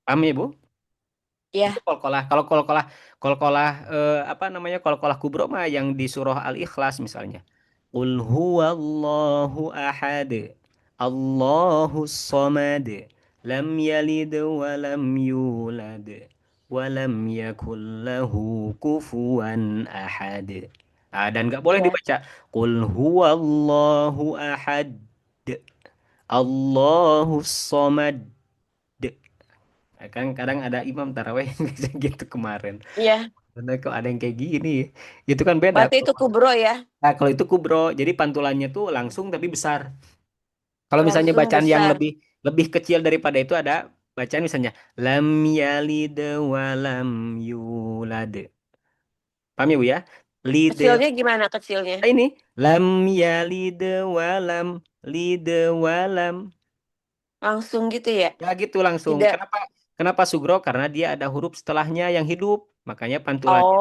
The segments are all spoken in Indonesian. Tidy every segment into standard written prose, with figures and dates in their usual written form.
Paham ya, Bu? Itu Iya, qalqalah. Kalau qalqalah apa namanya? Qalqalah kubro mah yang di surah Al-Ikhlas misalnya. Qul huwallahu ahad. Allahus samad. Lam yalid wa lam yulad. Wa lam yakul lahu kufuwan ahad. Ah, dan nggak boleh iya. dibaca Qul huwallahu ahad. Allahus samad. Kan kadang ada imam taraweh yang bisa gitu kemarin. Iya, Karena kok ada yang kayak gini, itu kan beda. berarti itu kubro ya, Nah, kalau itu kubro, jadi pantulannya tuh langsung tapi besar. Kalau misalnya langsung bacaan yang besar. lebih lebih kecil daripada itu ada bacaan misalnya lam yalid wa lam yulad. Paham ya, Bu ya? Lid Kecilnya gimana kecilnya? ini lam yalid wa lam lid wa lam. Langsung gitu ya? Ya gitu langsung. Tidak. Kenapa? Kenapa sugro? Karena dia ada huruf setelahnya yang hidup. Makanya pantulannya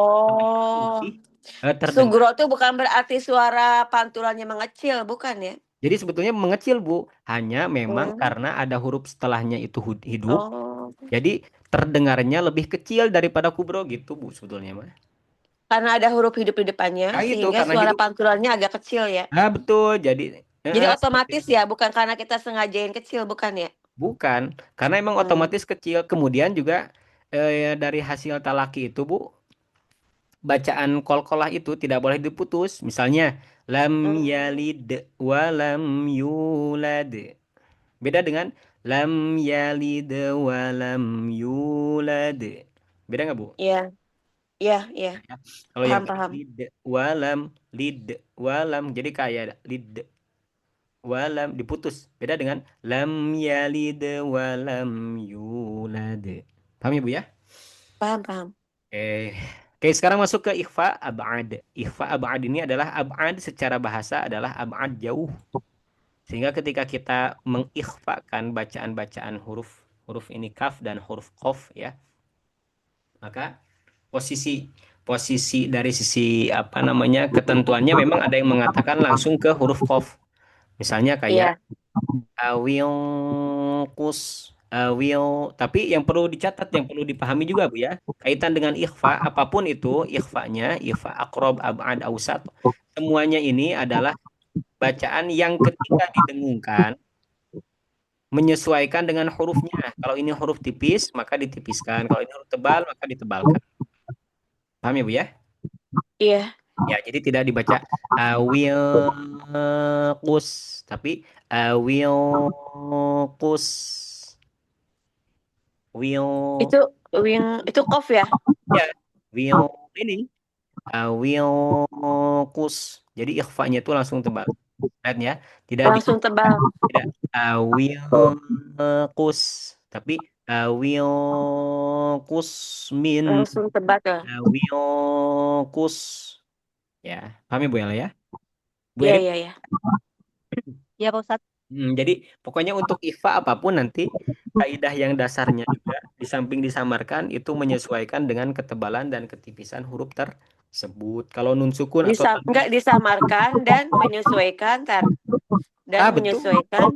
lebih Oh, terdengar. sugro tuh bukan berarti suara pantulannya mengecil, bukan ya? Jadi sebetulnya mengecil, Bu. Hanya memang Hmm. karena ada huruf setelahnya itu hidup. Oh, Jadi terdengarnya lebih kecil daripada kubro gitu, Bu, sebetulnya mah. karena ada huruf hidup di depannya, Nah, itu sehingga karena suara hidup. pantulannya agak kecil ya. Ah, betul. Jadi Jadi seperti otomatis itu. ya, bukan karena kita sengajain kecil, bukan ya? Bukan, karena emang Hmm. otomatis kecil. Kemudian juga dari hasil talaki itu, Bu, bacaan qalqalah itu tidak boleh diputus. Misalnya, lam Hmm. yalid wa lam yulad. Beda dengan lam yalid wa lam yulad. Beda nggak, Bu? Iya, iya, iya. Ya. Kalau yang Paham, tadi paham. lid walam jadi kayak lid walam diputus. Beda dengan lam yalid walam yulad. Paham ya, Bu ya? Paham, paham. Oke, sekarang masuk ke ikhfa ab'ad. Ikhfa ab'ad ini adalah ab'ad secara bahasa adalah ab'ad jauh. Sehingga ketika kita mengikhfakan bacaan-bacaan huruf huruf ini kaf dan huruf qaf ya, maka posisi posisi dari sisi apa namanya ketentuannya memang ada yang mengatakan langsung ke huruf qaf. Misalnya kayak Iya, awil kus awil, tapi yang perlu dicatat, yang perlu dipahami juga, Bu ya, kaitan dengan ikhfa apapun itu, ikhfanya ikhfa akrob abad ausat, semuanya ini adalah bacaan yang ketika didengungkan menyesuaikan dengan hurufnya. Kalau ini huruf tipis maka ditipiskan, kalau ini huruf tebal maka ditebalkan. Paham ya, Bu ya? iya. Ya, jadi tidak dibaca awilkus, tapi awilkus, will, Itu itu kof ya? ya, will ini awilkus. Jadi ikhfanya itu langsung tebal. Lihat ya, tidak di Langsung tebal. tidak awilkus, tapi awilkus min Langsung tebal tuh. awilkus. Ya, paham ya, Bu Ella ya? Bu Iya, Eri. iya, iya. Iya, Pak Ustadz. Jadi pokoknya untuk IFA apapun nanti kaidah yang dasarnya juga di samping disamarkan itu menyesuaikan dengan ketebalan dan ketipisan huruf tersebut. Kalau nun sukun atau Enggak tanwin, disamarkan dan menyesuaikan, tar. Dan betul, menyesuaikan.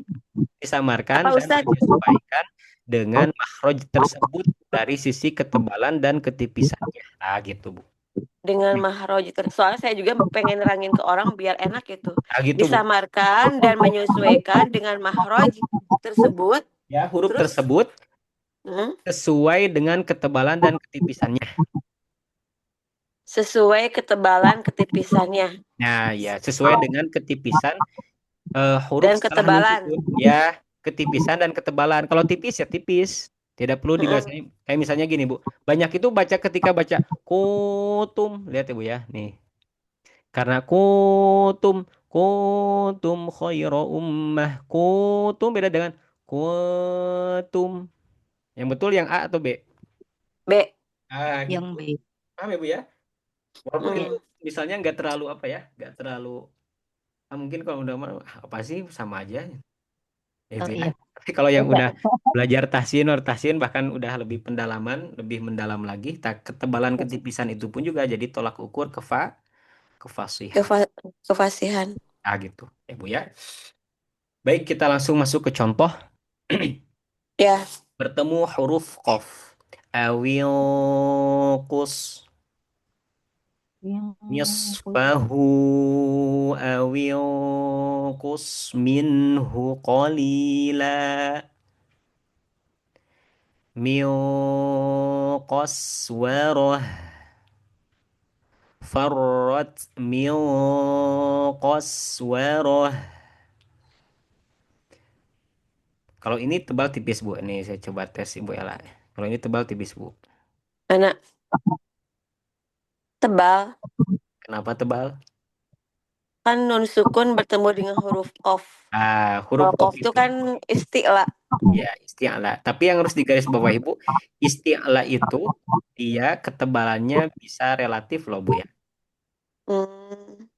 disamarkan Apa dan Ustadz? menyesuaikan dengan makhraj tersebut dari sisi ketebalan dan ketipisannya. Ah gitu, Bu. Dengan mahroj. Soalnya saya juga pengen nerangin ke orang biar enak gitu. Ah gitu, Bu. Disamarkan dan menyesuaikan dengan mahroj tersebut. Ya, huruf Terus, tersebut hmm, sesuai dengan ketebalan dan ketipisannya. sesuai ketebalan ketipisannya. Nah, ya, sesuai dengan ketipisan huruf Dan setelah nun ketebalan. sukun, ya, ketipisan dan ketebalan. Kalau tipis ya tipis, tidak perlu Mm-mm. dibacain kayak misalnya gini, Bu, banyak itu baca ketika baca kutum, lihat ya, Bu ya, nih, karena kutum khairu ummah, kutum beda dengan kutum, yang betul yang A atau B. B. Yang gitu, Yang B. paham ya, Bu ya, walaupun itu Mm. misalnya nggak terlalu apa ya, nggak terlalu mungkin kalau udah apa sih sama aja. Itu Oh ya. iya. Tapi kalau yang Enggak. udah belajar tahsin, or tahsin bahkan udah lebih pendalaman, lebih mendalam lagi, ketebalan ketipisan itu pun juga jadi tolak ukur kefasihan. Kefa- Kefasihan. Ah gitu. Ya, Bu ya. Baik, kita langsung masuk ke contoh. Ya. bertemu huruf qaf. Awil qus Yang nisfahu awil qus minhu qalila min qaswarah farrat min qaswarah. Kalau ini tebal tipis Bu, ini saya coba tes Ibu Ella. Kalau ini tebal tipis Bu. Anak tebal Kenapa tebal? kan nun sukun bertemu dengan huruf qaf. Huruf Kalau qaf qaf itu itu kan isti'la. ya isti'la. Tapi yang harus digaris bawah Ibu, isti'la itu dia ketebalannya bisa relatif loh Bu ya. Hmm.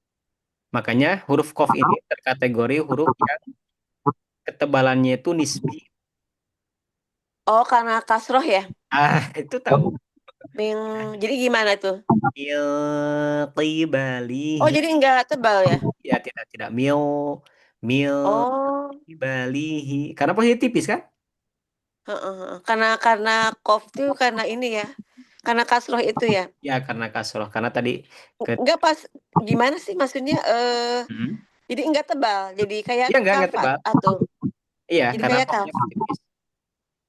Makanya huruf qaf ini terkategori huruf yang ketebalannya itu nisbi. Oh, karena kasroh ya? Itu tahu. Ming, jadi gimana tuh? Oh, Qibalihi. jadi nggak tebal ya? Ya tidak mil Oh, qibalihi. Karena posisi tipis kan? heeh, heeh. Karena kof tuh karena ini ya, karena kasroh itu ya. Ya karena kasroh. Karena tadi ke Nggak pas, gimana sih maksudnya? Hmm. Jadi nggak tebal, jadi kayak Iya nggak kafat tebal. atau Iya jadi karena kayak kopnya kaf. kan tipis.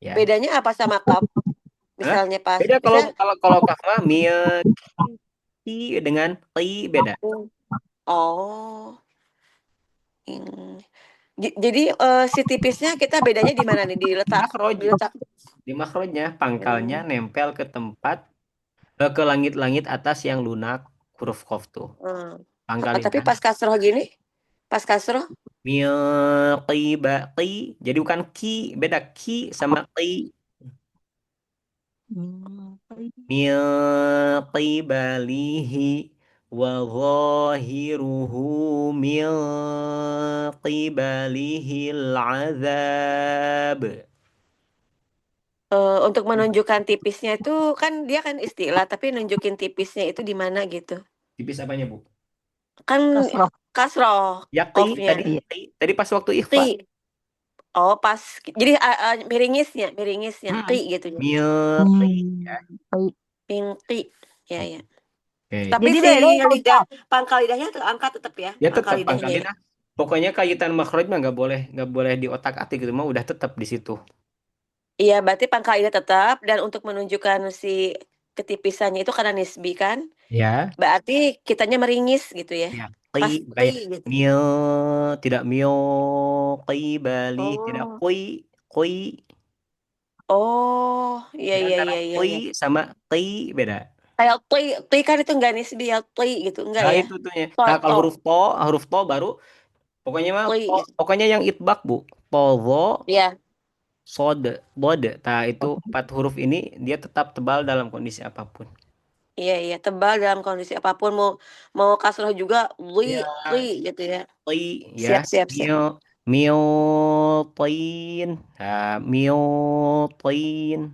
Ya. Bedanya apa sama kaf? Hah? Misalnya pas, Beda kalau bisa? kalau kalau kafah ki dengan ti beda. Oh, hmm. Jadi si tipisnya kita bedanya di mana nih? Di makhroj. Diletak. Di makhrojnya pangkalnya Hmm. nempel ke tempat ke langit-langit atas yang lunak huruf kof tuh. Hmm. Pangkal Tapi lidah. pas kasroh gini, pas kasroh, Mil qi. Jadi bukan ki, beda ki sama qi. Mil qibalihi wa zahiruhu mil qibalihi al-azab. untuk menunjukkan tipisnya itu kan dia kan istilah, tapi nunjukin tipisnya itu di mana gitu. Tipis apanya, Bu? Kan kasroh. kasroh, Ya qi qofnya. tadi, Iya. tadi pas waktu Qi. ikhfa. Oh, pas. Jadi miringisnya, qi Hmm. gitu ya. Mil qi ya. Hmm. Baik. Pingki. Ya, ya. Oke. Tapi Jadi si beda ya lidah, Ustaz. pangkal lidahnya terangkat tetap ya, Ya pangkal tetap pangkal lidahnya ya. lidah. Pokoknya kaitan makhraj mah nggak boleh di otak-atik gitu mah udah tetap di situ. Iya, berarti pangkal lidah tetap dan untuk menunjukkan si ketipisannya itu karena nisbi kan, Ya. berarti kitanya meringis gitu ya. Ya, qi Pasti makanya gitu. mil tidak mil qibali tidak Oh. qi. Oh, iya Jadi iya antara iya iya qi iya. sama qi beda. Kayak tui kan itu enggak nisbi ya tui gitu, enggak Nah, ya? itu tuh ya. Nah, kalau Toto, huruf to baru pokoknya mah tui gitu. pokoknya yang itbak, Bu. To, vo, Iya, sod, bod. Nah, itu empat huruf ini dia tetap tebal dalam kondisi apapun. iya iya tebal dalam kondisi apapun mau mau kasroh juga Ya, tui gitu ya. qi ya. Siap siap siap. Mil mil tin. Nah, mil tin.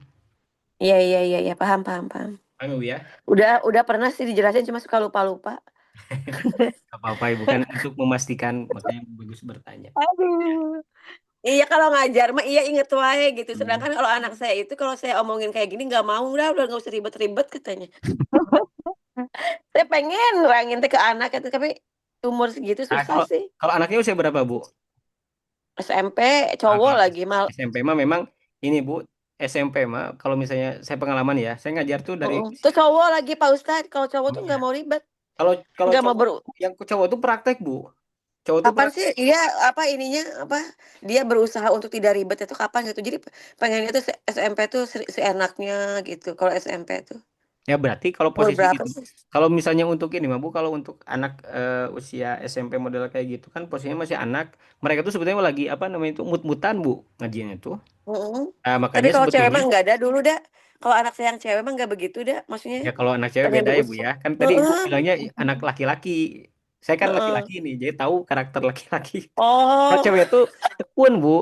Iya iya iya iya paham paham paham. Paham, Bu ya? Udah pernah sih dijelasin cuma suka lupa-lupa. Gak apa-apa, Ibu kan untuk memastikan makanya bagus bertanya. Aduh. Iya kalau ngajar mah iya inget wae gitu. Hmm. Sedangkan kalau anak saya itu kalau saya omongin kayak gini nggak mau udah nggak usah ribet-ribet katanya. Saya pengen nerangin teh ke anak itu tapi umur segitu Nah, susah kalau sih. kalau anaknya usia berapa, Bu? SMP Nah, cowok kalau lagi mal. SMP mah memang ini, Bu, SMP mah kalau misalnya saya pengalaman ya, saya ngajar tuh dari Heeh. usia Tuh cowok lagi Pak Ustadz. Kalau cowok tuh oh ya. nggak mau ribet, Kalau kalau nggak mau cowok yang cowok tuh praktek, Bu. Cowok tuh kapan sih praktek. dia apa ininya apa dia berusaha untuk tidak ribet itu kapan gitu. Jadi pengennya tuh SMP tuh seenaknya gitu. Kalau SMP tuh Ya berarti kalau umur posisi berapa gitu. sih? Kalau misalnya untuk ini mah Bu, kalau untuk anak usia SMP model kayak gitu kan posisinya masih anak, mereka tuh sebetulnya lagi apa namanya itu mut-mutan, Bu, ngajinya tuh. Mm-mm. Nah, Tapi makanya kalau cewek sebetulnya mah nggak ada dulu dah. Kalau anak saya yang cewek mah nggak begitu dah. Maksudnya ya kalau anak cewek pengen beda ya Bu berusaha. ya. Kan tadi Ibu Heeh. bilangnya anak laki-laki. Saya kan Heeh. laki-laki nih, jadi tahu karakter laki-laki. Kalau Oh. cewek itu tekun, Bu.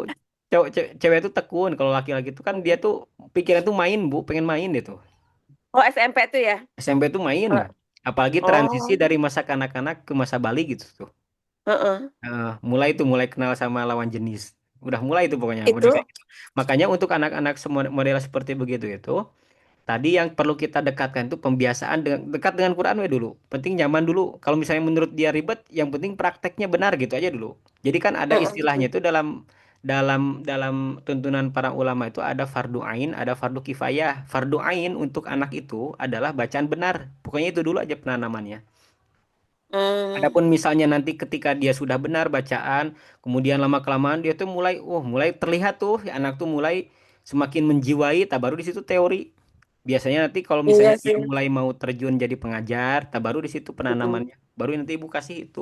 Cewek itu tekun. Kalau laki-laki itu kan dia Mm-mm. tuh pikiran tuh main, Bu, pengen main dia tuh. Oh SMP tuh ya. SMP tuh main. Apalagi transisi Oh. dari masa kanak-kanak ke masa balik gitu tuh. Heeh. Mulai kenal sama lawan jenis. Udah mulai itu pokoknya, udah kayak Itu, gitu. Makanya untuk anak-anak semua model seperti begitu itu, tadi yang perlu kita dekatkan itu pembiasaan dengan dekat dengan Quran we dulu. Penting nyaman dulu. Kalau misalnya menurut dia ribet, yang penting prakteknya benar gitu aja dulu. Jadi kan ada istilahnya mm-mm. itu dalam tuntunan para ulama itu ada fardu ain, ada fardu kifayah. Fardu ain untuk anak itu adalah bacaan benar. Pokoknya itu dulu aja penanamannya. Hmm, Adapun misalnya nanti ketika dia sudah benar bacaan, kemudian lama-kelamaan dia tuh mulai terlihat tuh ya anak tuh mulai semakin menjiwai, tak baru di situ teori. Biasanya nanti kalau iya misalnya dia sih. mulai mau terjun jadi pengajar, tak baru di situ Mm-mm. penanamannya. Baru nanti ibu kasih itu.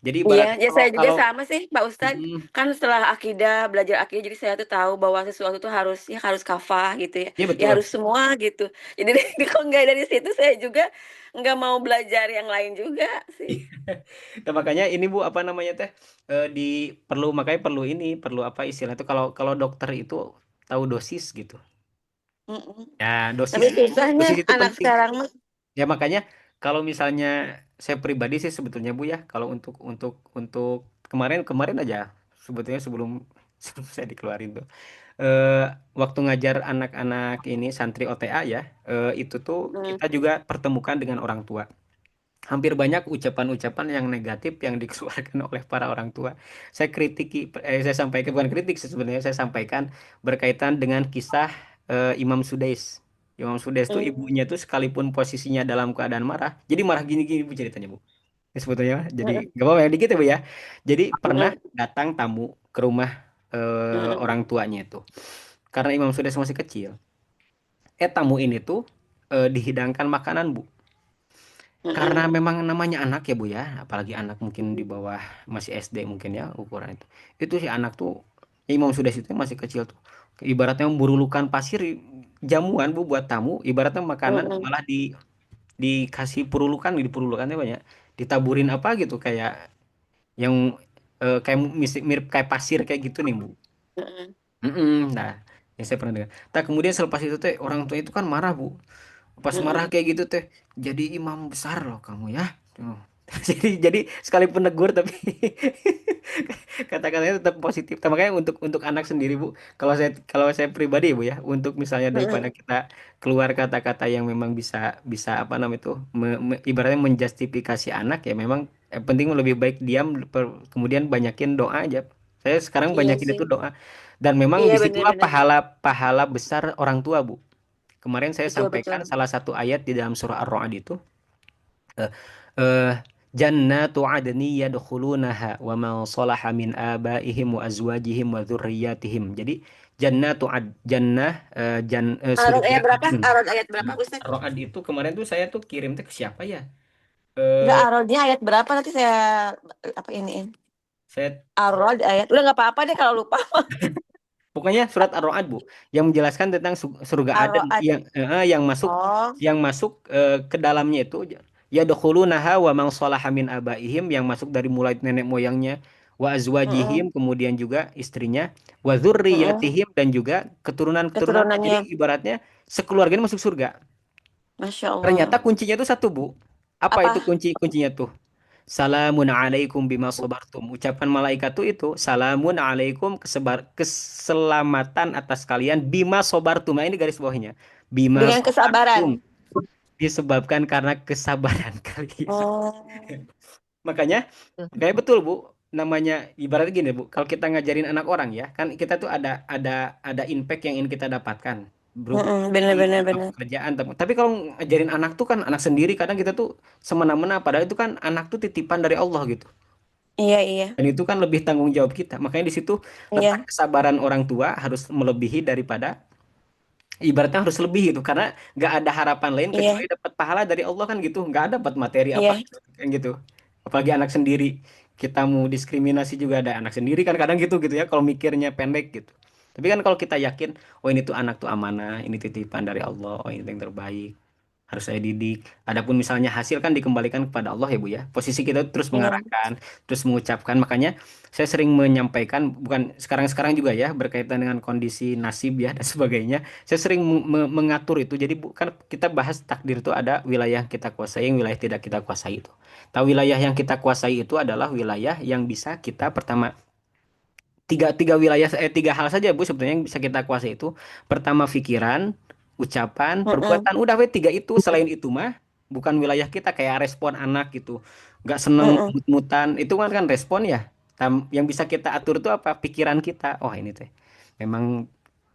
Jadi Iya, ibaratnya ya kalau saya juga kalau sama sih, Pak Ustadz. mm, Kan setelah akidah, belajar akidah, jadi saya tuh tahu bahwa sesuatu tuh harus ya harus kafah gitu ya. ya Ya harus betul. semua gitu. Jadi kalau nggak dari situ saya juga nggak mau belajar yang lain juga sih. Nah, makanya ini Bu apa namanya teh di makanya perlu ini perlu apa istilah itu kalau kalau dokter itu tahu dosis gitu. Mm-mm. Ya, Tapi dosis susahnya dosis itu anak penting. sekarang mah. Ya makanya kalau misalnya saya pribadi sih sebetulnya Bu ya, kalau untuk kemarin kemarin aja sebetulnya sebelum sebelum saya dikeluarin tuh eh, waktu ngajar anak-anak ini santri OTA ya, itu tuh Mm. kita juga pertemukan dengan orang tua. Hampir banyak ucapan-ucapan yang negatif yang dikeluarkan oleh para orang tua. Saya sampaikan bukan kritik sih sebenarnya saya sampaikan berkaitan dengan kisah Imam Sudais. Imam Sudais tuh ibunya Mm. tuh sekalipun posisinya dalam keadaan marah, jadi marah gini-gini Bu ceritanya Bu. Ini sebetulnya jadi Mm. gak apa-apa ya dikit ya Bu ya. Jadi pernah Mm. datang tamu ke rumah Mm. orang tuanya itu. Karena Imam Sudais masih kecil. Tamu ini tuh dihidangkan makanan Bu. Karena Mm. memang namanya anak ya Bu ya, apalagi anak mungkin di Mm. bawah masih SD mungkin ya ukuran itu. Itu si anak tuh ya Imam Sudes itu masih kecil tuh. Ibaratnya memburulukan pasir jamuan Bu buat tamu, ibaratnya makanan Mm. malah dikasih purulukan, dipurulukannya banyak. Ditaburin apa gitu kayak yang kayak mirip kayak pasir kayak gitu nih Bu. Mm. Mm-mm, nah, yang saya pernah dengar. Nah, kemudian selepas itu teh orang tua itu kan marah Bu. Pas marah Mm. kayak gitu teh jadi imam besar loh kamu ya. Tuh. Jadi sekalipun negur tapi kata-katanya tetap positif. Nah, makanya untuk anak sendiri Bu, kalau saya pribadi Bu ya, untuk misalnya daripada Mm. kita keluar kata-kata yang memang bisa bisa apa namanya itu ibaratnya menjustifikasi anak ya memang penting lebih baik diam kemudian banyakin doa aja. Saya sekarang Iya banyakin sih. itu doa dan memang Iya disitulah benar-benar. pahala pahala besar orang tua Bu. Kemarin saya Betul sampaikan betul. salah satu ayat di dalam surah Ar-Ra'd itu eh, eh, jannatu adni yadkhulunaha wa man salaha min abaihim wa azwajihim wa dzurriyyatihim. Jadi jannah Arod surga ayat berapa? adn. Arod ayat berapa, Ustaz? Ar-Ra'd itu kemarin tuh saya tuh kirim tuh ke siapa ya? Enggak, Eh Arodnya ayat berapa nanti saya apa iniin. saya Arod ayat. Udah nggak apa-apa deh kalau lupa. pokoknya surat Ar-Ra'd Bu yang menjelaskan tentang surga Aden Arod. yang masuk Oh. ke dalamnya itu ya yadkhulunaha wa man salaha min abaihim yang masuk dari mulai nenek moyangnya wa azwajihim Mm-mm. kemudian juga istrinya wa Mm-mm. dzurriyyatihim dan juga keturunan-keturunan jadi Keturunannya. ibaratnya sekeluarga masuk surga. Masya Ternyata Allah. kuncinya itu satu Bu. Apa itu Apa? kuncinya tuh? Salamun alaikum bima sabartum. Ucapan malaikat tuh itu salamun alaikum keselamatan atas kalian bima sabartum. Nah, ini garis bawahnya. Bima Dengan sabartum kesabaran. disebabkan karena kesabaran kalian. Oh. Makanya kayak betul Bu. Namanya ibaratnya gini Bu, kalau kita ngajarin anak orang ya, kan kita tuh ada impact yang ingin kita dapatkan. Berupa Mm-mm. ilmu, Bener-bener berupa bener. pekerjaan. Tapi kalau ngajarin anak tuh kan anak sendiri kadang kita tuh semena-mena padahal itu kan anak tuh titipan dari Allah gitu. Iya iya. Dan itu kan lebih tanggung jawab kita. Makanya di situ letak Iya. kesabaran orang tua harus melebihi daripada ibaratnya harus lebih gitu karena nggak ada harapan lain kecuali Iya. dapat pahala dari Allah kan gitu. Nggak ada dapat materi apa Iya. kan gitu. Apalagi anak sendiri. Kita mau diskriminasi juga ada anak sendiri kan kadang gitu gitu ya kalau mikirnya pendek gitu. Tapi kan kalau kita yakin, oh ini tuh anak tuh amanah, ini titipan dari Allah, oh ini yang terbaik harus saya didik. Adapun misalnya hasil kan dikembalikan kepada Allah ya Bu ya. Posisi kita terus Iya. mengarahkan, terus mengucapkan. Makanya saya sering menyampaikan, bukan sekarang-sekarang juga ya, berkaitan dengan kondisi nasib ya dan sebagainya. Saya sering mengatur itu. Jadi bukan kita bahas takdir itu ada wilayah yang kita kuasai, yang wilayah tidak kita kuasai itu. Tahu wilayah yang kita kuasai itu adalah wilayah yang bisa kita pertama tiga wilayah, tiga hal saja Bu sebetulnya yang bisa kita kuasai itu. Pertama pikiran, ucapan, Mm-mm. perbuatan. Udah we tiga itu. Selain itu mah bukan wilayah kita, kayak respon anak gitu. Nggak seneng Mm-mm. mut-mutan. Itu kan respon ya. Yang bisa kita atur tuh apa? Pikiran kita. Oh ini teh memang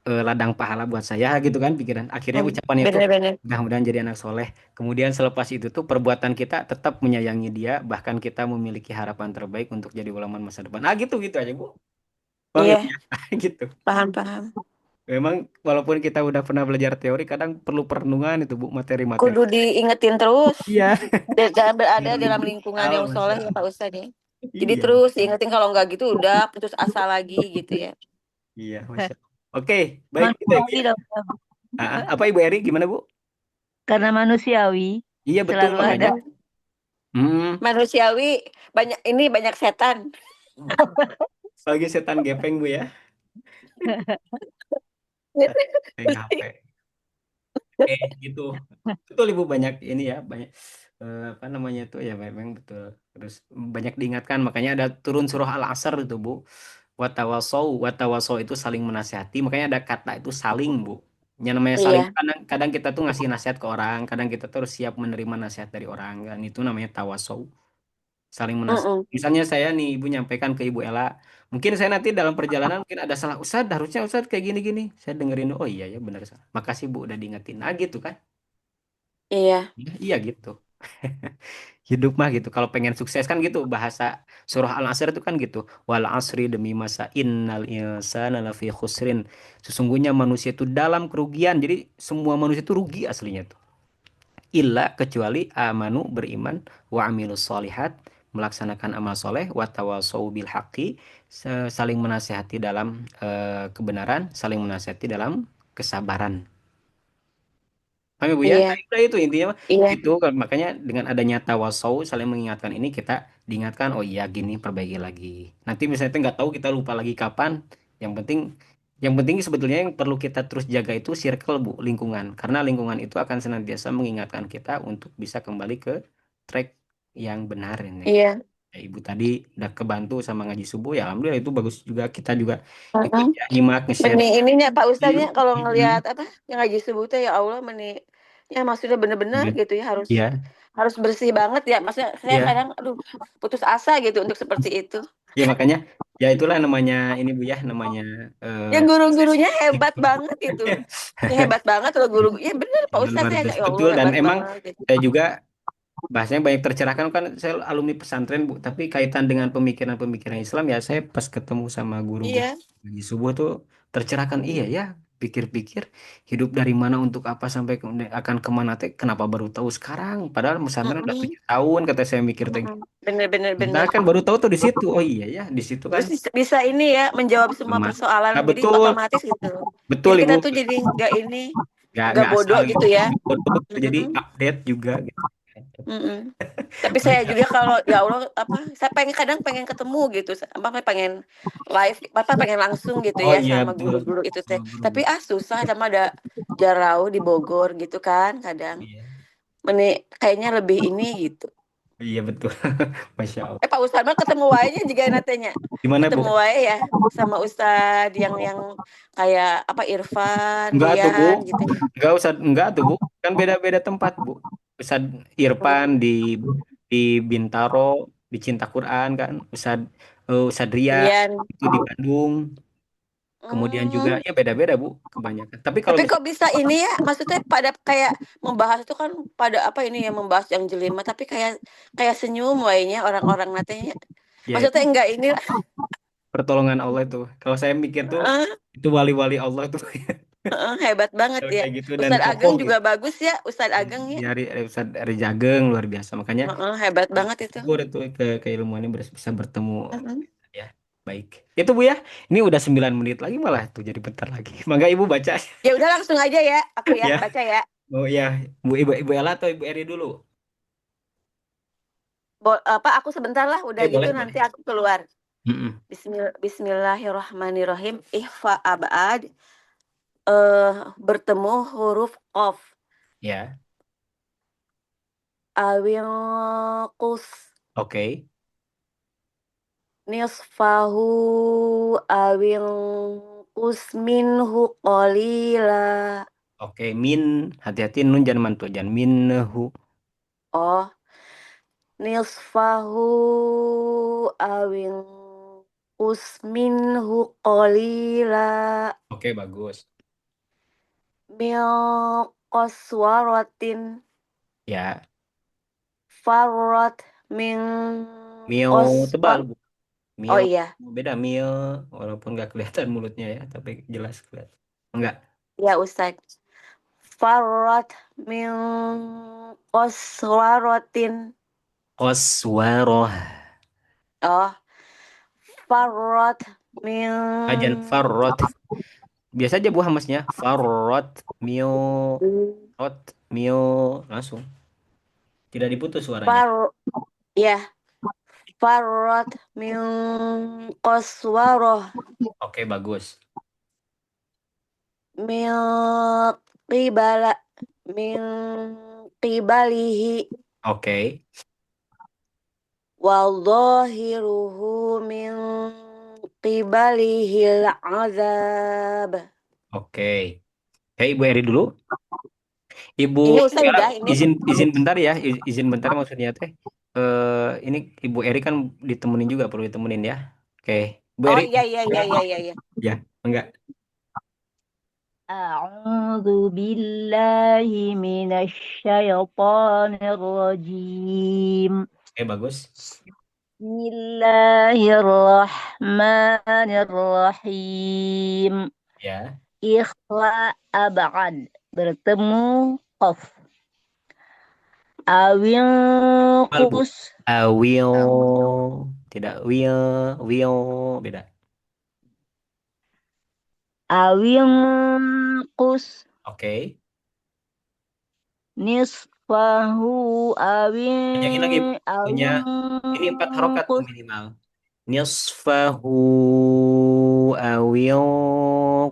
ladang pahala buat saya gitu kan pikiran. Akhirnya Mm. ucapan itu Bener-bener. mudah-mudahan jadi anak soleh. Kemudian selepas itu tuh perbuatan kita tetap menyayangi dia, bahkan kita memiliki harapan terbaik untuk jadi ulama masa depan. Ah gitu gitu aja Bu. Bang Iya, Ilmu ya. Gitu. paham-paham. Memang walaupun kita udah pernah belajar teori, kadang perlu perenungan itu Bu, materi-materi. Kudu diingetin terus. Iya, Dan berada biar dalam lebih lingkungan hafal yang Masya soleh ya Pak Allah. Ustadz ya. Jadi Iya, terus diingetin kalau nggak gitu udah putus asa lagi gitu ya. iya, Masya Allah. Oke, baik itu ya Bu Manusiawi ya. dong. Apa Ibu Eri, gimana Bu? Karena manusiawi Iya betul selalu ada. makanya. Hmm, Manusiawi banyak ini banyak setan. bagi setan gepeng Bu ya. Yang HP. Gitu. Betul Ibu banyak ini ya, banyak apa namanya itu ya memang betul. Terus banyak diingatkan makanya ada turun surah Al-Asr itu Bu. Watawasau itu saling menasihati, makanya ada kata itu saling Bu. Yang namanya saling Iya. kadang, kadang kita tuh ngasih nasihat ke orang, kadang kita tuh harus siap menerima nasihat dari orang kan itu namanya tawasau, saling menasihati. Mm-mm. Misalnya saya nih Ibu nyampaikan ke Ibu Ella, mungkin saya nanti dalam perjalanan mungkin ada salah Ustadz, harusnya Ustadz kayak gini-gini. Saya dengerin, oh iya ya benar salah. Makasih Bu udah diingetin. Nah gitu kan. Iya. Ya, iya gitu. Hidup mah gitu. Kalau pengen sukses kan gitu. Bahasa surah Al-Asr itu kan gitu. Wal asri demi masa innal insana lafi khusrin. Sesungguhnya manusia itu dalam kerugian. Jadi semua manusia itu rugi aslinya tuh. Illa kecuali amanu beriman wa amilus solihat melaksanakan amal soleh wa tawasau bil haqqi saling menasihati dalam kebenaran, saling menasihati dalam kesabaran. Paham ya Bu ya? Nah, Iya. itu intinya mah Iya. itu makanya dengan adanya tawasau saling mengingatkan ini kita diingatkan oh iya gini perbaiki lagi. Nanti misalnya kita nggak tahu kita lupa lagi kapan. Yang penting sebetulnya yang perlu kita terus jaga itu circle Bu, lingkungan. Karena lingkungan itu akan senantiasa mengingatkan kita untuk bisa kembali ke track yang benar ini. Iya. Ya, Ibu tadi udah kebantu sama ngaji subuh ya alhamdulillah itu bagus juga kita juga ikut Mm-mm. ya nyimak nge-share. Meni ininya Pak Hmm, Ustadznya kalau hmm, ngelihat apa yang ngaji subuh teh ya Allah ya maksudnya bener-bener hmm. gitu ya harus Iya, harus bersih banget ya. Maksudnya saya iya. kadang aduh putus asa gitu untuk seperti itu. Ya makanya ya itulah namanya ini Bu ya namanya Ya sukses. guru-gurunya hebat banget gitu. Ya hebat banget loh guru. Ya bener Pak Ustadz Luar ya biasa ya Allah betul dan hebat emang banget gitu. saya juga bahasanya banyak tercerahkan kan saya alumni pesantren Bu tapi kaitan dengan pemikiran-pemikiran Islam ya saya pas ketemu sama guru-guru Iya. di subuh tuh tercerahkan iya ya pikir-pikir hidup dari mana untuk apa sampai akan kemana teh kenapa baru tahu sekarang padahal pesantren udah Mm-mm. 7 tahun kata saya mikir teh Mm-mm. Bener bener kita bener. kan baru tahu tuh di situ oh iya ya di situ kan Terus bisa ini ya menjawab semua sama persoalan nah jadi betul otomatis gitu. betul Jadi kita Ibu tuh jadi nggak ini nggak nggak asal bodoh gitu gitu ya. betul betul. Jadi Mm-mm. update juga gitu. Mm-mm. Tapi saya juga kalau ya Allah apa saya pengen kadang pengen ketemu gitu apa pengen live apa pengen langsung gitu Oh ya iya sama betul. guru-guru itu teh. Sama Tapi guru-guru. susah sama ada jarau di Bogor gitu kan kadang. Iya. Kayaknya lebih ini gitu. Iya betul. Masya Allah. Pak Ustadz mah ketemu wae juga nantinya. Gimana Bu? Ketemu wae ya sama Ustadz yang kayak apa Irfan, Enggak tuh Bu. Dian gitu ya. Enggak tuh Bu. Kan beda-beda tempat Bu. Ustad Irfan di Bintaro, di Cinta Quran kan. Ustad Ria Dian. itu di Bandung. Kemudian juga Hmm. ya beda-beda Bu kebanyakan. Tapi kalau Tapi kok misalnya bisa ini ya? Maksudnya pada kayak membahas itu kan pada apa ini ya membahas yang jelema tapi kayak kayak senyum wainya orang-orang nantinya. ya itu Maksudnya enggak ini pertolongan Allah itu. Kalau saya mikir tuh eh, itu wali-wali Allah tuh hebat banget kalau ya. kayak gitu dan Ustadz Ageng kokoh juga gitu. bagus ya, Ustadz Ageng ya. Ustadz Ari Jageng luar biasa. Makanya Hebat banget itu. syukur itu keilmuannya bisa bertemu Mm-mm. ya. Baik. Itu Bu ya. Ini udah 9 menit lagi malah tuh jadi bentar lagi. Mangga Ibu baca Ya udah langsung aja ya, aku ya ya. baca ya. Oh ya, Ibu Ella atau Ibu Eri dulu? Apa aku sebentar lah udah gitu Boleh, nanti boleh. aku keluar. Mm-mm. Bismillahirrahmanirrahim. Ihfa abad bertemu huruf qaf Ya, awil qus oke. nisfahu awil minhu qalila. Oke, min. Hati-hati nun jangan mantul. Jangan minhu. Oh, nisfahu awil minhu qalila. Oke, bagus. Min qaswaratin Ya, farrat min mio tebal, qaswar. Bu. Oh Mio. iya, Beda mio. Walaupun nggak kelihatan mulutnya ya, tapi jelas kelihatan. Enggak. ya Ustaz. Farrat min qaswaratin. Qaswaroh. Oh, farrat Ajan min farrot. Biasa aja Bu hamasnya. Farrot. Mio. Rot. Mio. Langsung. Tidak diputus suaranya. far ya farrat min qaswarah Oke, bagus. min qibala min qibalihi Oke. wa dhahiruhu min qibalihi azab. Oke. Oke, Ibu Eri dulu. Ibu Ini Ustaz Ella, udah ini. izin izin bentar ya, izin bentar maksudnya teh. Ini Ibu Eri kan ditemenin juga, perlu ditemenin ya. Oke, Bu Oh Eri, iya iya iya iya iya iya. ya, enggak. أعوذ بالله من الشيطان الرجيم. Oke, bagus. بسم الله الرحمن الرحيم. Ya, Ikhla abad bertemu qaf. Awil Al Bu. kus Will, tidak will, beda. awil kus Oke. nisfahu Panjangin lagi, Bu. Punya awil ini 4 harokat Bu kus minimal. Nisfahu awil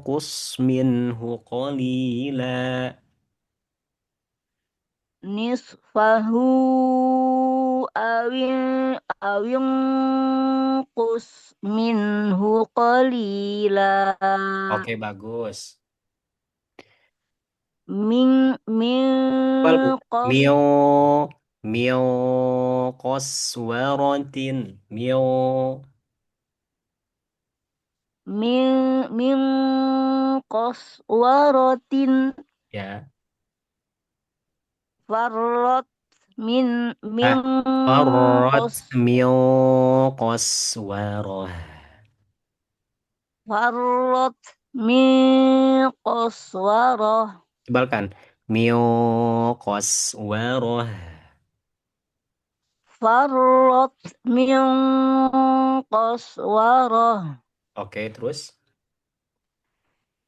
qus minhu qalila. nisfahu awil kus minhu qalila Oke, bagus. min Bal, Bu. qas Mio, mio qaswaratin. Mio. min qaswaratin Ya. farrat min Ah, farrat qas mio qaswarah. farrat min qaswarah Tebalkan. Mio qaswarah. farrat min qaswarah Oke, terus.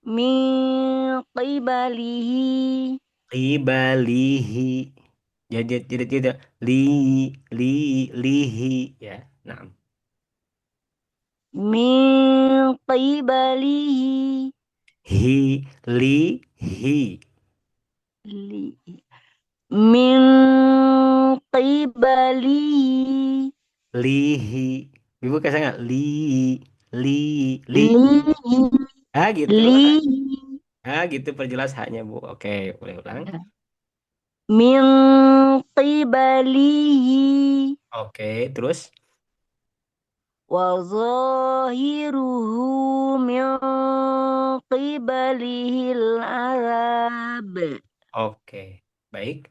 min qibalihi Qibalihi. Jadi tidak tidak li li lihi ya. Nah, min qibalihi hi li hi li, min qibalihi lihi. Ibu kasih nggak li li. li Ah gitu. li Ah gitu perjelas haknya Bu. Oke, boleh ulang. min qibalihi Oke, terus. wa zahiruhu min qibalihil azab. Oke, baik.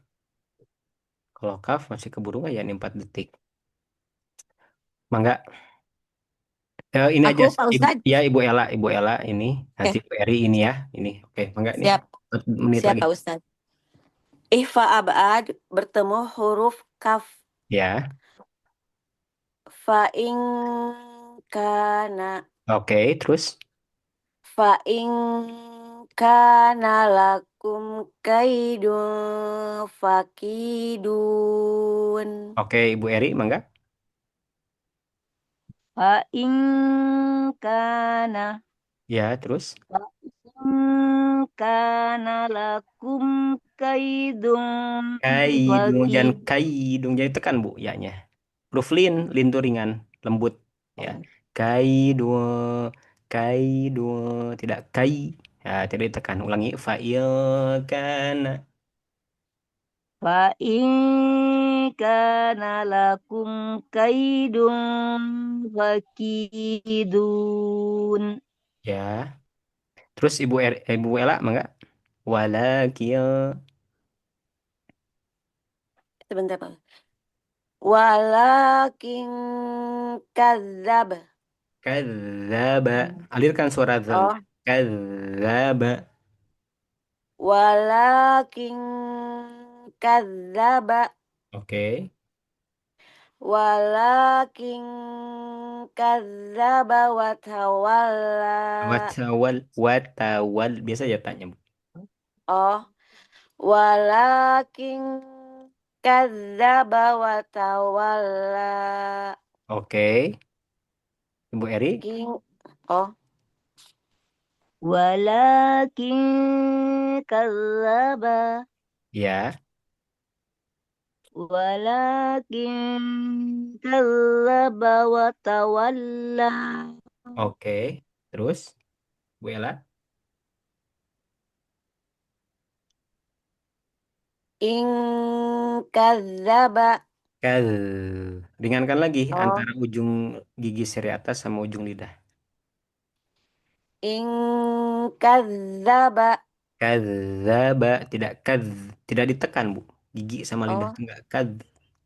Kalau kaf masih keburu nggak ya ini 4 detik. Mangga. Ini aja, Aku Pak Ibu, Ustaz. ya Ibu Ella ini, nanti Oke, Bu Eri ini ya, ini, oke, mangga nih, siap. 4 menit Siap lagi, Pak Ustaz. Ihfa abad bertemu huruf kaf. ya, Fa in kana oke, terus, fa in kana lakum kaidun fakidun. oke, Ibu Eri, mangga, Fa in kana ya, terus, fa in kana lakum kaidun kaidung, faki jangan kaidung, jadi tekan Bu, ya-nya, huruf lin, lin tuh ringan, lembut, Ya. Kaidu, kaidu, tidak kai. Ya, tidak ditekan. Ulangi. Fa'il kana. Fa in kana lakum kaidun fakidun. Ya. Terus Ibu Ella, mangga. Walakil Sebentar, Pak. Walakin kadzab. kadzaba. Alirkan suara zal. Oh, Kadzaba. walakin kadzaba. Oke. Walakin kadzaba wa tawalla. Watawal. Biasa ya tanya, Bu. Oh, walakin kadzaba wa tawalla. Oke. Ibu Eri. King. Oh, Walakin kadzaba. Ya. Walakin kadzaba wa tawalla. Oke. Terus, Bu Ella. in kadzaba. Kal. Ringankan lagi Oh, antara ujung gigi seri atas sama ujung lidah. in kadzaba. Kadzaba. Tidak tidak ditekan, Bu. Gigi sama lidah Oh, itu enggak. Kadz,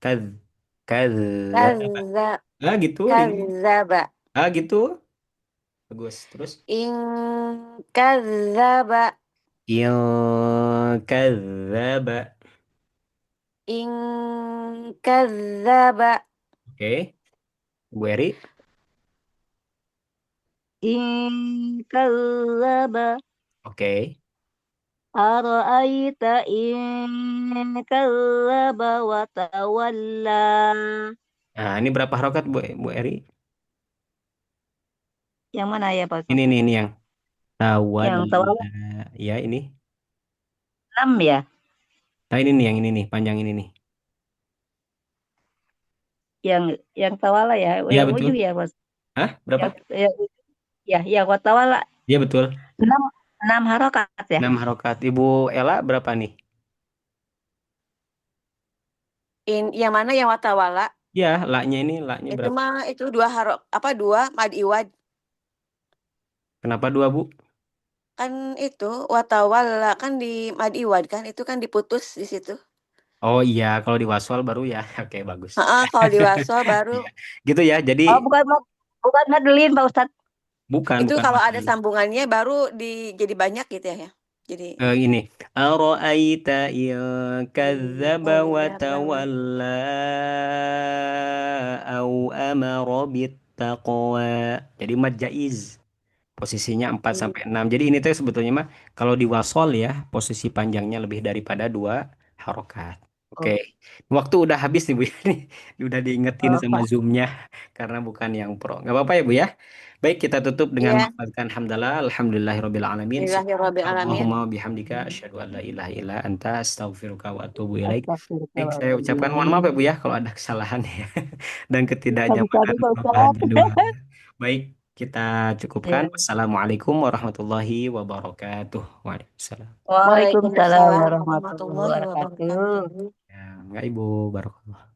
kadzaba. kadza Ah, gitu, ringan. kadzaba. Ah, gitu. Bagus. Terus, In kadzaba. il kadzaba. In kadzaba. Oke. Bu Eri. In kadzaba. Oke. Ara'aita in kadzaba wa tawalla. Nah, ini berapa harokat, Bu Eri? Yang mana ya Pak Ini Ustaz? nih, ini yang Yang tawalla tawalla. Ya, ini. 6 ya? Nah, ini nih, yang ini nih, panjang ini nih. Yang tawalla ya, Iya, yang betul. ujung ya Pak. Hah? Berapa? Yang, yang ya, yang wa tawalla Iya, betul. 6 6 harokat ya. 6 harokat. Ibu Ella berapa nih? In yang mana yang watawala? Ya, la-nya ini, la-nya Itu berapa? mah itu dua apa dua mad iwad. Kenapa dua, Bu? Kan itu watawala kan di mad iwad kan itu kan diputus di situ. Oh iya, kalau di waswal baru ya. Oke, bagus. Heeh, kalau di wasol baru Iya. Gitu ya. Jadi Oh, bukan Madeline Pak Ustaz. bukan itu bukan kalau ada waswal. sambungannya baru jadi banyak gitu ya. Jadi Ini ara'aita in kadzdzaba wa kadzdzaba wa tawalla au amara bittaqwa. Jadi mad jaiz. Posisinya 4 sampai 6. Jadi ini tuh sebetulnya mah kalau di wasol ya, posisi panjangnya lebih daripada 2 harokat. Oke. Oh, Waktu udah habis nih, Bu. Ini udah diingetin oh, sama Pak. Zoom-nya karena bukan yang pro. Nggak apa-apa ya, Bu ya. Baik, kita tutup dengan iya, melafazkan hamdalah alhamdulillahirabbil alamin. Bismillahirrahmanirrahim. Alamin. Subhanakallahumma bihamdika asyhadu an la ilaha illa anta astaghfiruka wa atubu ilaik. Baik, saya ucapkan mohon maaf ya, Bu Astagfirullahaladzim. ya kalau ada kesalahan ya dan Bisa-bisa ketidaknyamanan Pak bahan Ustaz. kedua. Baik, kita cukupkan. Ya. Wassalamualaikum warahmatullahi wabarakatuh. Waalaikumsalam. Waalaikumsalam Waalaikumsalam warahmatullahi warahmatullahi wabarakatuh. wabarakatuh. Ya, enggak Ibu, barakallah.